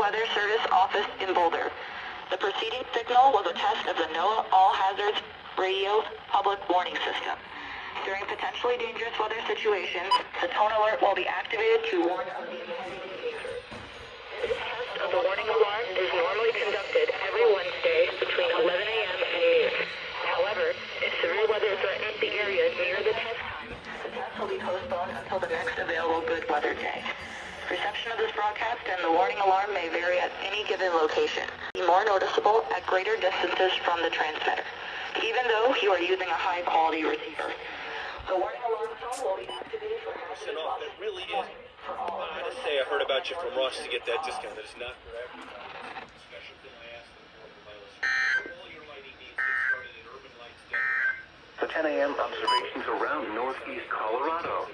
Weather Service office in Boulder. The preceding signal was a test of the NOAA All Hazards Radio Public Warning System. During potentially dangerous weather situations, the tone alert will be activated to warn of the impending danger. This test of the warning alarm is normally conducted every Wednesday between 11 a.m. and noon. However, if severe weather threatens the area near the test time, the test will be postponed until the next available good weather day. Reception of this broadcast and the warning alarm may vary at any given location. Be more noticeable at greater distances from the transmitter, even though you are using a high-quality receiver. The warning alarm tone will be activated for hazardous off. That really is. I just say I heard about you from Ross to get that discount. That is not correct. Special thing I asked for all your lighting needs. Get started at Urban Lights. The 10 a.m. observations around northeast Colorado.